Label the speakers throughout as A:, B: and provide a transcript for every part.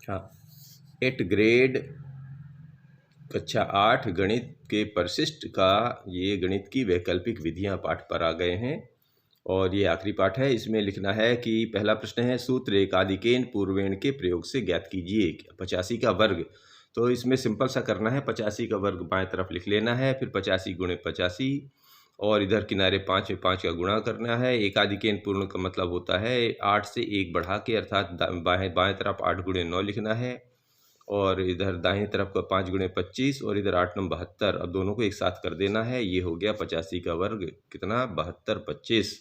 A: हाँ, 8 ग्रेड कक्षा 8 गणित के परिशिष्ट का ये गणित की वैकल्पिक विधियां पाठ पर आ गए हैं और ये आखिरी पाठ है। इसमें लिखना है कि पहला प्रश्न है सूत्र एकाधिकेन पूर्वेण के प्रयोग से ज्ञात कीजिए 85 का वर्ग। तो इसमें सिंपल सा करना है, 85 का वर्ग बाएं तरफ लिख लेना है, फिर 85 गुणे 85 और इधर किनारे 5 में 5 का गुणा करना है। एकाधिकेन पूर्ण का मतलब होता है 8 से 1 बढ़ा के, अर्थात बाएं बाएं तरफ 8 गुणे 9 लिखना है और इधर दाहिनी तरफ का 5 गुणे 25 और इधर 8 नम 72। अब दोनों को एक साथ कर देना है, ये हो गया 85 का वर्ग कितना 72 25।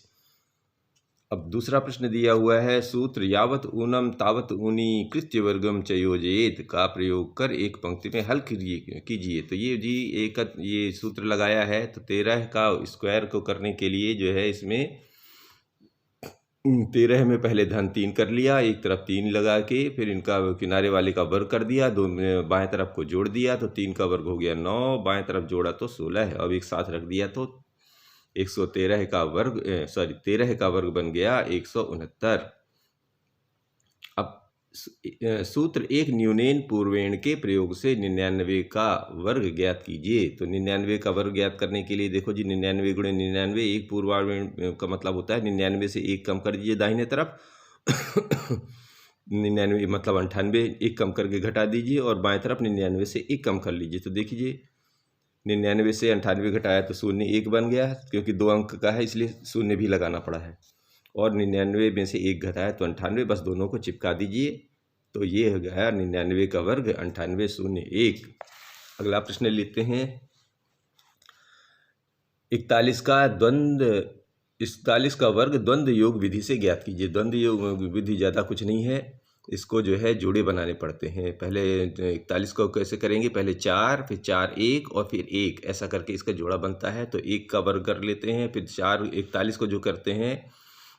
A: अब दूसरा प्रश्न दिया हुआ है सूत्र यावत ऊनम तावत ऊनी कृत्य वर्गम च योजयेत का प्रयोग कर एक पंक्ति में हल कीजिए। तो ये जी एक ये सूत्र लगाया है। तो 13 का स्क्वायर को करने के लिए जो है इसमें 13 में पहले धन 3 कर लिया, एक तरफ 3 लगा के फिर इनका किनारे वाले का वर्ग कर दिया, दो बाएं तरफ को जोड़ दिया तो 3 का वर्ग हो गया 9, बाएं तरफ जोड़ा तो 16 है। अब एक साथ रख दिया तो 113 का वर्ग 13 का वर्ग बन गया 169। अब सूत्र एक न्यूनेन पूर्वेण के प्रयोग से 99 का वर्ग ज्ञात कीजिए। तो 99 का वर्ग ज्ञात करने के लिए देखो जी 99 गुणे 99, एक पूर्वावेण का मतलब होता है 99 से एक कम कर दीजिए दाहिने तरफ 99 मतलब 98, एक कम करके घटा दीजिए और बाएं तरफ 99 से एक कम कर लीजिए। तो देखिए 99 से 98 घटाया तो शून्य 1 बन गया, क्योंकि 2 अंक का है इसलिए शून्य भी लगाना पड़ा है। और 99 में से 1 घटाया तो 98, बस दोनों को चिपका दीजिए। तो ये हो गया 99 का वर्ग 98 शून्य 1। अगला प्रश्न लेते हैं 41 का द्वंद्व 41 का वर्ग द्वंद्व योग विधि से ज्ञात कीजिए। द्वंद्व योग विधि ज़्यादा कुछ नहीं है, इसको जो है जोड़े बनाने पड़ते हैं। पहले 41 को कैसे करेंगे, पहले 4 फिर 4 1 और फिर 1 ऐसा करके इसका जोड़ा बनता है। तो 1 का वर्ग कर लेते हैं, फिर 4 41 को जो करते हैं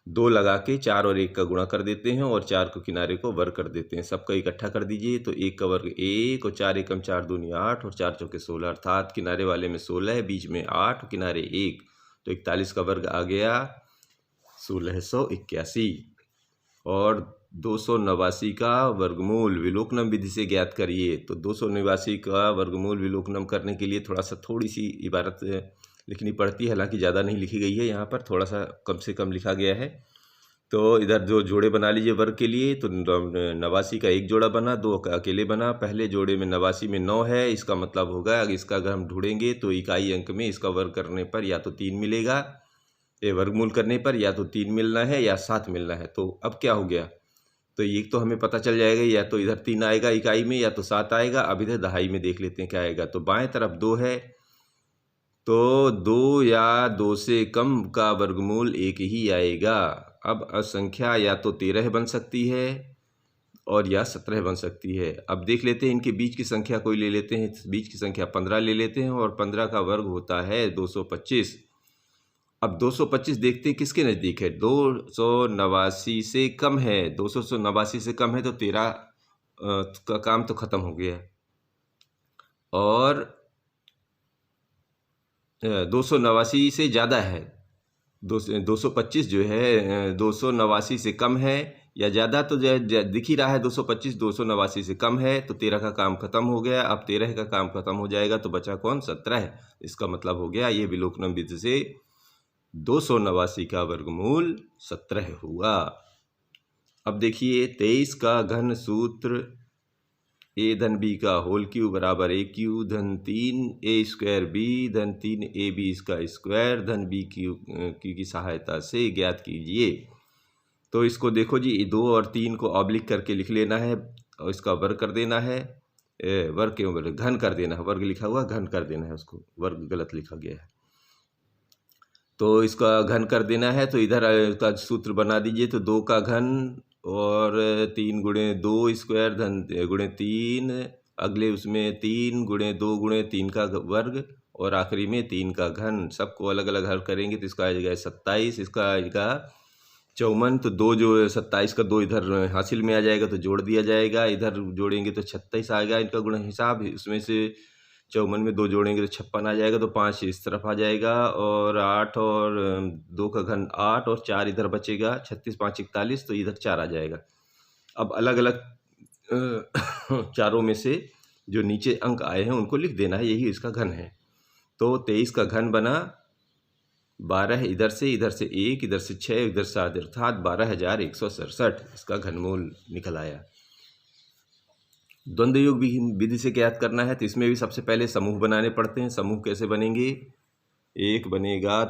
A: 2 लगा के 4 और 1 का गुणा कर देते हैं और 4 को किनारे को वर्ग कर देते हैं। सबका इकट्ठा कर दीजिए तो 1 का वर्ग 1 और 4 एकम 4 दूनी 8 और 4 चौके 16, अर्थात किनारे वाले में 16 है, बीच में 8 और किनारे 1। तो 41 का वर्ग आ गया 1681। और 289 का वर्गमूल विलोकनम विधि से ज्ञात करिए। तो 289 का वर्गमूल विलोकनम करने के लिए थोड़ी सी इबारत लिखनी पड़ती है, हालांकि ज़्यादा नहीं लिखी गई है, यहाँ पर थोड़ा सा कम से कम लिखा गया है। तो इधर जो जोड़े बना लीजिए वर्ग के लिए। तो 89 का एक जोड़ा बना, 2 का अकेले बना। पहले जोड़े में 89 में 9 है, इसका मतलब होगा अगर इसका अगर हम ढूंढेंगे तो इकाई अंक में इसका वर्ग करने पर या तो 3 मिलेगा, ये वर्गमूल करने पर या तो 3 मिलना है या 7 मिलना है। तो अब क्या हो गया, तो ये तो हमें पता चल जाएगा या तो इधर 3 आएगा इकाई में या तो 7 आएगा। अब इधर दहाई में देख लेते हैं क्या आएगा। तो बाएं तरफ 2 है, तो 2 या 2 से कम का वर्गमूल 1 ही आएगा। अब असंख्या या तो 13 बन सकती है और या 17 बन सकती है। अब देख लेते हैं इनके बीच की संख्या कोई ले लेते हैं, बीच की संख्या 15 ले लेते हैं और 15 का वर्ग होता है 225। अब 225 देखते हैं किसके नज़दीक है, 289 से कम है। 289 से कम है तो 13 का काम तो ख़त्म हो गया। और 289 से ज़्यादा है, 225 जो है 289 से कम है या ज़्यादा, तो दिख ही रहा है 225 289 से कम है तो 13 का काम खत्म हो गया। अब 13 का काम खत्म हो जाएगा तो बचा कौन, 17। इसका मतलब हो गया ये विलोकनम विधि से 289 का वर्गमूल 17 हुआ। अब देखिए 23 का घन सूत्र a धन b का होल क्यूब बराबर a क्यूब धन 3 a स्क्वायर b धन 3 a b इसका स्क्वायर धन b की सहायता से ज्ञात कीजिए। तो इसको देखो जी 2 और 3 को ऑब्लिक करके लिख लेना है और इसका वर्ग कर देना है, वर्ग क्यों बोले घन कर देना है, वर्ग लिखा हुआ घन कर देना है, उसको वर्ग गलत लिखा गया है। तो इसका घन कर देना है तो इधर का सूत्र बना दीजिए। तो 2 का घन और 3 गुणे 2 स्क्वायर धन गुणे 3, अगले उसमें 3 गुणे 2 गुणे 3 का वर्ग और आखिरी में 3 का घन। सबको अलग अलग हल करेंगे तो इसका आ जाएगा 27, इसका आएगा 54। तो 2 जो 27 का 2 इधर हासिल में आ जाएगा तो जोड़ दिया जाएगा, इधर जोड़ेंगे तो 36 आएगा इनका गुण हिसाब। उसमें से 54 में 2 जोड़ेंगे तो 56 आ जाएगा, तो 5 इस तरफ आ जाएगा और 8 और 2 का घन 8 और 4 इधर बचेगा, 36 5 41, तो इधर 4 आ जाएगा। अब अलग अलग चारों में से जो नीचे अंक आए हैं उनको लिख देना है, यही इसका घन है। तो 23 का घन बना 12, इधर से 1, इधर से 6, इधर 7, अर्थात 12,167 इसका घनमूल निकल आया। द्वंद्व योग विधि से क्या याद करना है, तो इसमें भी सबसे पहले समूह बनाने पड़ते हैं। समूह कैसे बनेंगे, एक बनेगा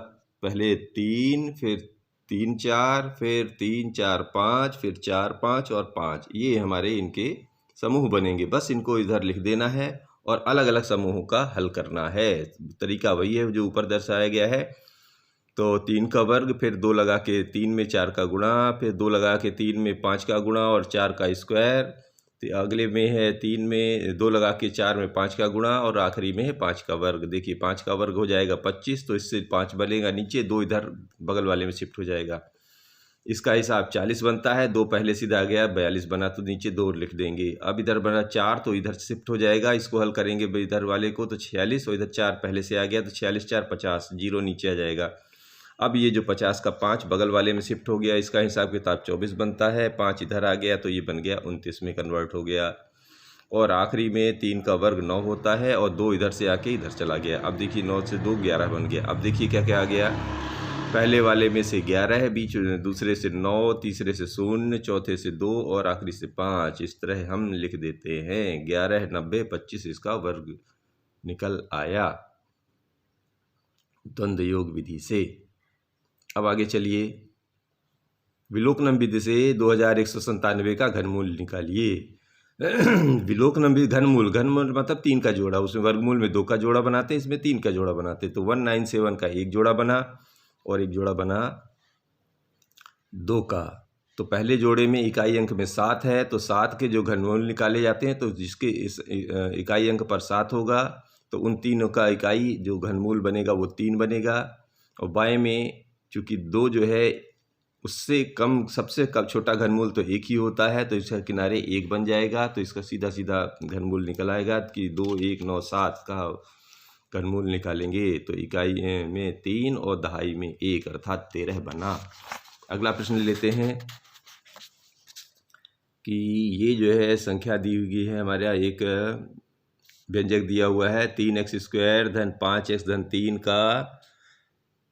A: पहले 3, फिर 3 4, फिर 3 4 5, फिर 4 5 और 5, ये हमारे इनके समूह बनेंगे। बस इनको इधर लिख देना है और अलग अलग समूहों का हल करना है। तरीका वही है जो ऊपर दर्शाया गया है। तो 3 का वर्ग, फिर 2 लगा के 3 में 4 का गुणा, फिर 2 लगा के 3 में 5 का गुणा और 4 का स्क्वायर। तो अगले में है 3 में 2 लगा के 4 में 5 का गुणा और आखिरी में है 5 का वर्ग। देखिए 5 का वर्ग हो जाएगा 25, तो इससे 5 बनेगा नीचे, 2 इधर बगल वाले में शिफ्ट हो जाएगा। इसका हिसाब 40 बनता है, 2 पहले सीधा आ गया, 42 बना तो नीचे 2 लिख देंगे। अब इधर बना 4 तो इधर शिफ्ट हो जाएगा, इसको हल करेंगे इधर वाले को तो 46, और इधर 4 पहले से आ गया तो 46 4 50, 0 नीचे आ जाएगा। अब ये जो 50 का 5 बगल वाले में शिफ्ट हो गया, इसका हिसाब किताब 24 बनता है, 5 इधर आ गया तो ये बन गया 29 में कन्वर्ट हो गया। और आखिरी में 3 का वर्ग 9 होता है और 2 इधर से आके इधर चला गया। अब देखिए 9 से 2 11 बन गया। अब देखिए क्या क्या आ गया, पहले वाले में से 11 है, बीच दूसरे से 9, तीसरे से 0, चौथे से 2 और आखिरी से 5। इस तरह हम लिख देते हैं 11 90 25 इसका वर्ग निकल आया द्वंद्व योग विधि से। अब आगे चलिए, विलोकनम विधि से 2197 का घनमूल निकालिए। विलोकनम विधि घनमूल मतलब 3 का जोड़ा, उसमें वर्गमूल में 2 का जोड़ा बनाते हैं, इसमें 3 का जोड़ा बनाते हैं। तो 197 का एक जोड़ा बना और एक जोड़ा बना 2 का। तो पहले जोड़े में इकाई अंक में 7 है, तो 7 के जो घनमूल निकाले जाते हैं, तो जिसके इस इकाई अंक पर 7 होगा तो उन तीनों का इकाई जो घनमूल बनेगा वो 3 बनेगा। और बाएं में चूँकि 2 जो है उससे कम, सबसे कम छोटा घनमूल तो 1 ही होता है, तो इसका किनारे 1 बन जाएगा, तो इसका सीधा सीधा घनमूल निकल आएगा कि 2 1 9 7 का घनमूल निकालेंगे तो इकाई में 3 और दहाई में 1 अर्थात 13 बना। अगला प्रश्न लेते हैं कि ये जो है संख्या दी हुई है हमारे यहाँ, एक व्यंजक दिया हुआ है 3x स्क्वायर धन 5x धन 3 का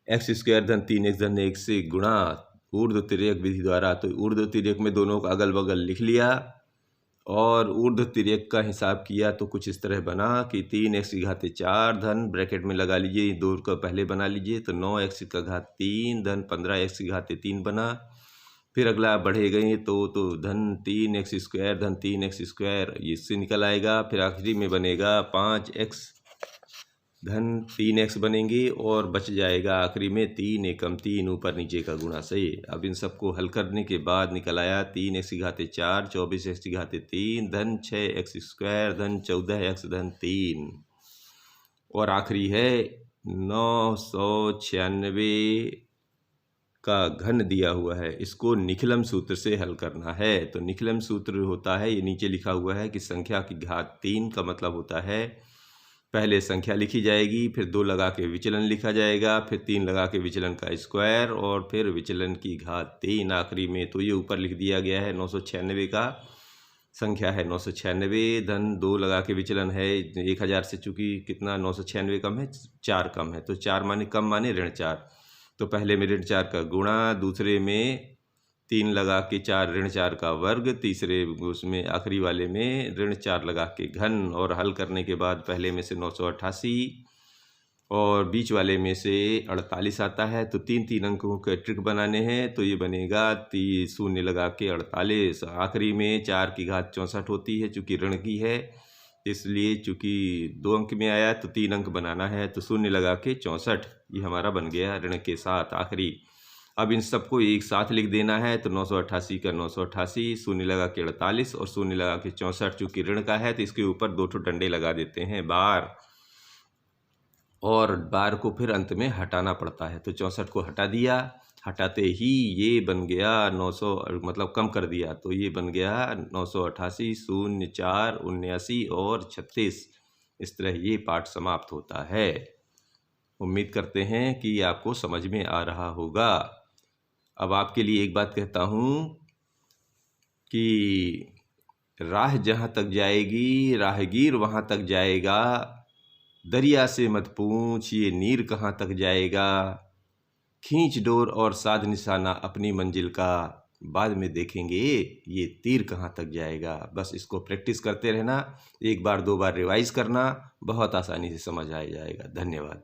A: x स्क्वायर धन 3x धन 1 से गुणा ऊर्ध्व तिर्यक विधि द्वारा। तो ऊर्ध्व तिर्यक में दोनों का अगल बगल लिख लिया और ऊर्ध्व तिर्यक का हिसाब किया तो कुछ इस तरह बना कि 3x की घात 4 धन ब्रैकेट में लगा लीजिए, 2 का पहले बना लीजिए तो 9x का घात 3 धन 15x की घात 3 बना। फिर अगला बढ़े गए तो धन 3x स्क्वायर धन 3x स्क्वायर इससे निकल आएगा। फिर आखिरी में बनेगा 5x धन 3x बनेंगे और बच जाएगा आखिरी में 3 एकम 3 ऊपर नीचे का गुणा से। अब इन सबको हल करने के बाद निकल आया 3x की घात 4 24x की घात 3 धन 6x स्क्वायर धन 14x धन 3 और आखिरी है 996 का घन दिया हुआ है। इसको निखिलम सूत्र से हल करना है। तो निखिलम सूत्र होता है, ये नीचे लिखा हुआ है कि संख्या की घात 3 का मतलब होता है पहले संख्या लिखी जाएगी, फिर 2 लगा के विचलन लिखा जाएगा, फिर 3 लगा के विचलन का स्क्वायर और फिर विचलन की घात 3 आखिरी में। तो ये ऊपर लिख दिया गया है 996 का संख्या है 996 धन 2 लगा के विचलन है 1000 से, चूँकि कितना 996 कम है 4 कम है, तो 4 माने कम माने ऋण 4। तो पहले में ऋण 4 का गुणा, दूसरे में 3 लगा के 4 ऋण 4 का वर्ग, तीसरे उसमें आखिरी वाले में ऋण 4 लगा के घन। और हल करने के बाद पहले में से 988 और बीच वाले में से 48 आता है। तो 3 अंकों के ट्रिक बनाने हैं, तो ये बनेगा 0 लगा के 48। आखिरी में 4 की घात 64 होती है, चूँकि ऋण की है इसलिए चूँकि 2 अंक में आया तो 3 अंक बनाना है, तो 0 लगा के 64 ये हमारा बन गया ऋण के साथ आखिरी। अब इन सबको एक साथ लिख देना है, तो 988 का 988, 0 लगा के 48 और 0 लगा के 64, चूँकि ऋण का है तो इसके ऊपर 2 डंडे लगा देते हैं बार, और बार को फिर अंत में हटाना पड़ता है। तो 64 को हटा दिया, हटाते ही ये बन गया 900, मतलब कम कर दिया तो ये बन गया 988 0 4 79 और 36। इस तरह ये पाठ समाप्त होता है। उम्मीद करते हैं कि आपको समझ में आ रहा होगा। अब आपके लिए एक बात कहता हूँ कि राह जहाँ तक जाएगी राहगीर वहाँ तक जाएगा, दरिया से मत पूछ ये नीर कहाँ तक जाएगा, खींच डोर और साध निशाना अपनी मंजिल का, बाद में देखेंगे ये तीर कहाँ तक जाएगा। बस इसको प्रैक्टिस करते रहना, एक बार दो बार रिवाइज करना, बहुत आसानी से समझ आ जाएगा। धन्यवाद।